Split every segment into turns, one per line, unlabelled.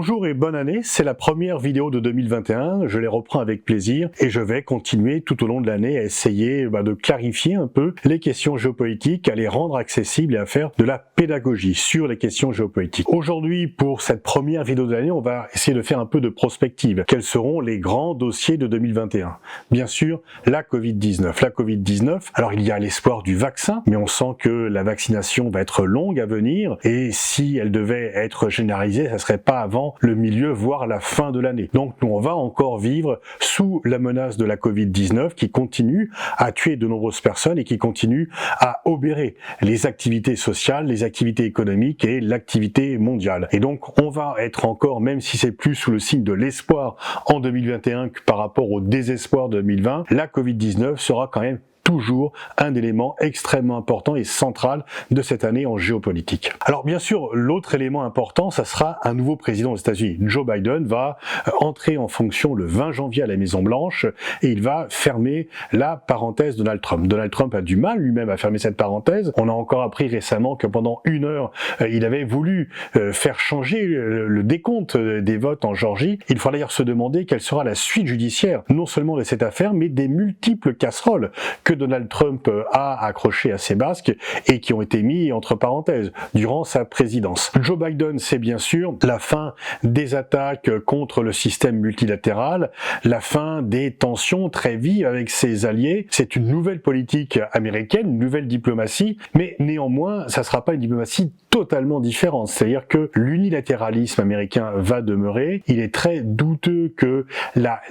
Bonjour et bonne année, c'est la première vidéo de 2021, je les reprends avec plaisir et je vais continuer tout au long de l'année à essayer de clarifier un peu les questions géopolitiques, à les rendre accessibles et à faire de la pédagogie sur les questions géopolitiques. Aujourd'hui, pour cette première vidéo de l'année, on va essayer de faire un peu de prospective. Quels seront les grands dossiers de 2021? Bien sûr, la Covid-19. La Covid-19, alors il y a l'espoir du vaccin, mais on sent que la vaccination va être longue à venir et si elle devait être généralisée, ça serait pas avant le milieu, voire la fin de l'année. Donc on va encore vivre sous la menace de la Covid-19 qui continue à tuer de nombreuses personnes et qui continue à obérer les activités sociales, les activités économiques et l'activité mondiale. Et donc on va être encore, même si c'est plus sous le signe de l'espoir en 2021 que par rapport au désespoir de 2020, la Covid-19 sera quand même toujours un élément extrêmement important et central de cette année en géopolitique. Alors bien sûr, l'autre élément important, ça sera un nouveau président aux États-Unis. Joe Biden va entrer en fonction le 20 janvier à la Maison-Blanche et il va fermer la parenthèse Donald Trump. Donald Trump a du mal lui-même à fermer cette parenthèse. On a encore appris récemment que pendant une heure, il avait voulu faire changer le décompte des votes en Géorgie. Il faudra d'ailleurs se demander quelle sera la suite judiciaire, non seulement de cette affaire, mais des multiples casseroles que Donald Trump a accroché à ses basques et qui ont été mis entre parenthèses durant sa présidence. Joe Biden, c'est bien sûr la fin des attaques contre le système multilatéral, la fin des tensions très vives avec ses alliés. C'est une nouvelle politique américaine, une nouvelle diplomatie, mais néanmoins, ça ne sera pas une diplomatie totalement différente. C'est-à-dire que l'unilatéralisme américain va demeurer. Il est très douteux que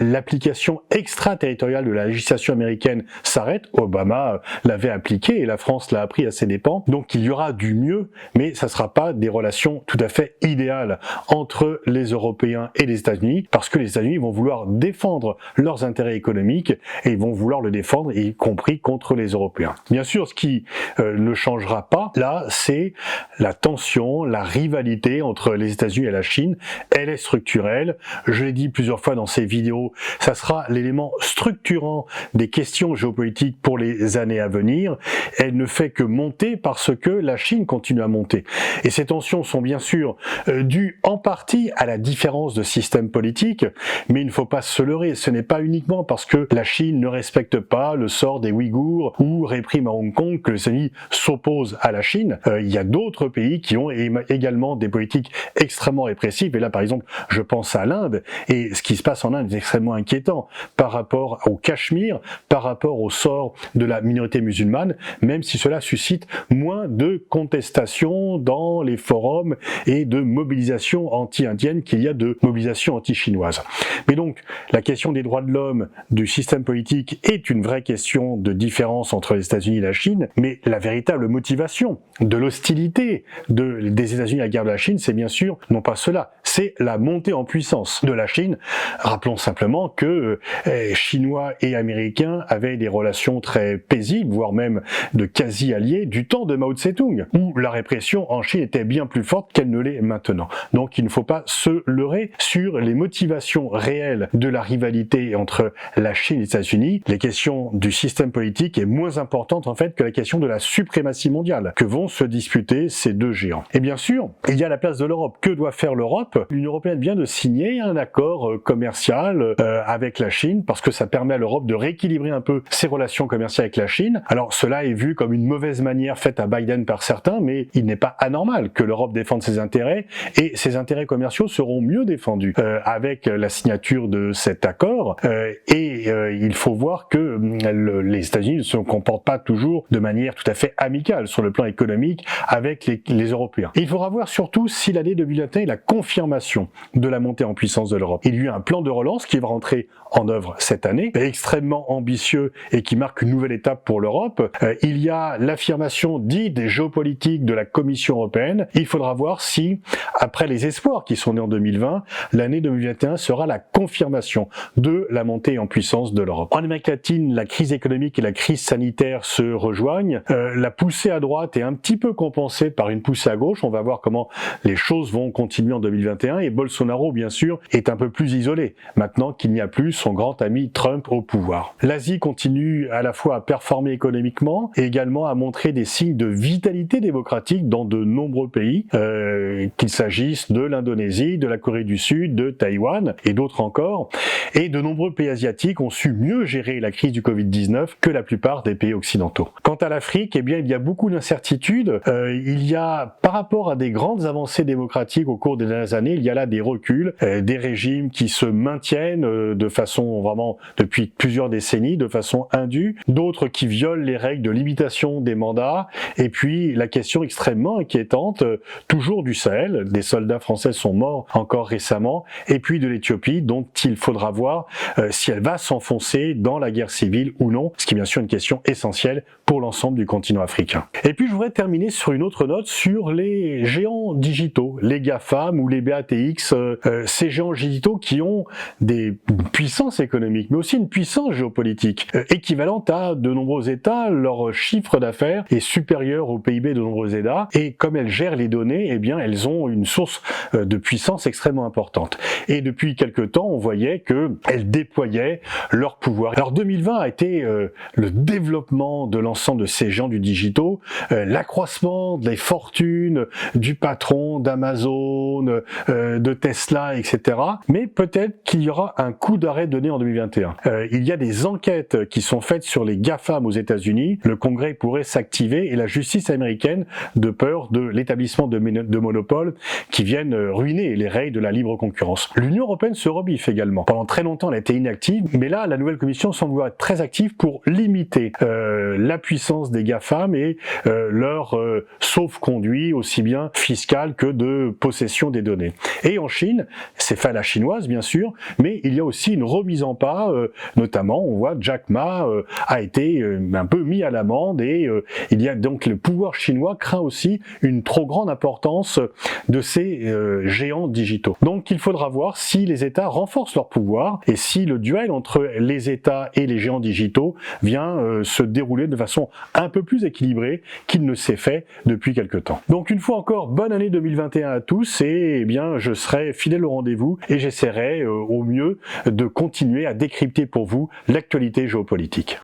l'application extraterritoriale de la législation américaine s'arrête. Obama l'avait appliqué et la France l'a appris à ses dépens. Donc il y aura du mieux, mais ça ne sera pas des relations tout à fait idéales entre les Européens et les États-Unis, parce que les États-Unis vont vouloir défendre leurs intérêts économiques et ils vont vouloir le défendre, y compris contre les Européens. Bien sûr, ce qui ne changera pas, là, c'est la tension, la rivalité entre les États-Unis et la Chine. Elle est structurelle. Je l'ai dit plusieurs fois dans ces vidéos, ça sera l'élément structurant des questions géopolitiques pour les années à venir. Elle ne fait que monter parce que la Chine continue à monter. Et ces tensions sont bien sûr dues en partie à la différence de système politique, mais il ne faut pas se leurrer. Ce n'est pas uniquement parce que la Chine ne respecte pas le sort des Ouïghours ou réprime à Hong Kong que les États-Unis s'opposent à la Chine. Il y a d'autres pays qui ont également des politiques extrêmement répressives. Et là, par exemple, je pense à l'Inde. Et ce qui se passe en Inde est extrêmement inquiétant par rapport au Cachemire, par rapport au sort de la minorité musulmane, même si cela suscite moins de contestations dans les forums et de mobilisation anti-indienne qu'il y a de mobilisation anti-chinoise. Mais donc, la question des droits de l'homme, du système politique est une vraie question de différence entre les États-Unis et la Chine, mais la véritable motivation de l'hostilité des États-Unis à la guerre de la Chine, c'est bien sûr non pas cela, c'est la montée en puissance de la Chine. Rappelons simplement que Chinois et Américains avaient des relations très paisibles, voire même de quasi-alliés, du temps de Mao Tse-tung, où la répression en Chine était bien plus forte qu'elle ne l'est maintenant. Donc il ne faut pas se leurrer sur les motivations réelles de la rivalité entre la Chine et les États-Unis. Les questions du système politique est moins importante en fait que la question de la suprématie mondiale que vont se disputer ces deux géants. Et bien sûr, il y a la place de l'Europe. Que doit faire l'Europe? L'Union européenne vient de signer un accord commercial avec la Chine parce que ça permet à l'Europe de rééquilibrer un peu ses relations commerciales avec la Chine. Alors cela est vu comme une mauvaise manière faite à Biden par certains, mais il n'est pas anormal que l'Europe défende ses intérêts et ses intérêts commerciaux seront mieux défendus avec la signature de cet accord. Il faut voir que les États-Unis ne se comportent pas toujours de manière tout à fait amicale sur le plan économique avec les Européens. Et il faudra voir surtout si l'année 2021 est la confirmation de la montée en puissance de l'Europe. Il y a eu un plan de relance qui va rentrer en œuvre cette année, extrêmement ambitieux et qui marque une nouvelle étape pour l'Europe. Il y a l'affirmation dite géopolitique de la Commission européenne. Il faudra voir si, après les espoirs qui sont nés en 2020, l'année 2021 sera la confirmation de la montée en puissance puissances de l'Europe. En Amérique latine, la crise économique et la crise sanitaire se rejoignent. La poussée à droite est un petit peu compensée par une poussée à gauche. On va voir comment les choses vont continuer en 2021. Et Bolsonaro, bien sûr, est un peu plus isolé, maintenant qu'il n'y a plus son grand ami Trump au pouvoir. L'Asie continue à la fois à performer économiquement et également à montrer des signes de vitalité démocratique dans de nombreux pays, qu'il s'agisse de l'Indonésie, de la Corée du Sud, de Taïwan et d'autres encore. Et de nombreux pays asiatiques ont su mieux gérer la crise du Covid-19 que la plupart des pays occidentaux. Quant à l'Afrique, eh bien, il y a beaucoup d'incertitudes. Il y a, par rapport à des grandes avancées démocratiques au cours des dernières années, il y a là des reculs, des régimes qui se maintiennent de façon vraiment depuis plusieurs décennies, de façon indue, d'autres qui violent les règles de limitation des mandats, et puis la question extrêmement inquiétante, toujours du Sahel, des soldats français sont morts encore récemment, et puis de l'Éthiopie, dont il faudra voir si elle va s'enfoncer dans la guerre civile ou non, ce qui est bien sûr une question essentielle pour l'ensemble du continent africain. Et puis je voudrais terminer sur une autre note sur les géants digitaux, les GAFAM ou les BATX, ces géants digitaux qui ont des puissances économiques, mais aussi une puissance géopolitique, équivalente à de nombreux États. Leur chiffre d'affaires est supérieur au PIB de nombreux États, et comme elles gèrent les données, eh bien elles ont une source de puissance extrêmement importante. Et depuis quelque temps, on voyait qu'elles déployaient leur pouvoir. Alors 2020 a été le développement de l'ensemble de ces géants du digitaux, l'accroissement des fortunes du patron d'Amazon, de Tesla, etc. Mais peut-être qu'il y aura un coup d'arrêt donné en 2021. Il y a des enquêtes qui sont faites sur les GAFAM aux États-Unis. Le Congrès pourrait s'activer et la justice américaine, de peur de l'établissement de monopoles qui viennent ruiner les règles de la libre concurrence. L'Union européenne se rebiffe également. Pendant très longtemps, elle a été inactive, mais là, la nouvelle commission semble vouloir être très active pour limiter la puissance des GAFAM et leur sauf-conduit, aussi bien fiscal que de possession des données. Et en Chine, c'est fait à la chinoise, bien sûr, mais il y a aussi une remise en pas, notamment, on voit Jack Ma a été un peu mis à l'amende et il y a donc le pouvoir chinois craint aussi une trop grande importance de ces géants digitaux. Donc il faudra voir si les États renforcent leur pouvoir et si le duel entre les États et les géants digitaux vient se dérouler de façon un peu plus équilibrée qu'il ne s'est fait depuis quelque temps. Donc une fois encore, bonne année 2021 à tous et eh bien je serai fidèle au rendez-vous et j'essaierai au mieux de continuer à décrypter pour vous l'actualité géopolitique.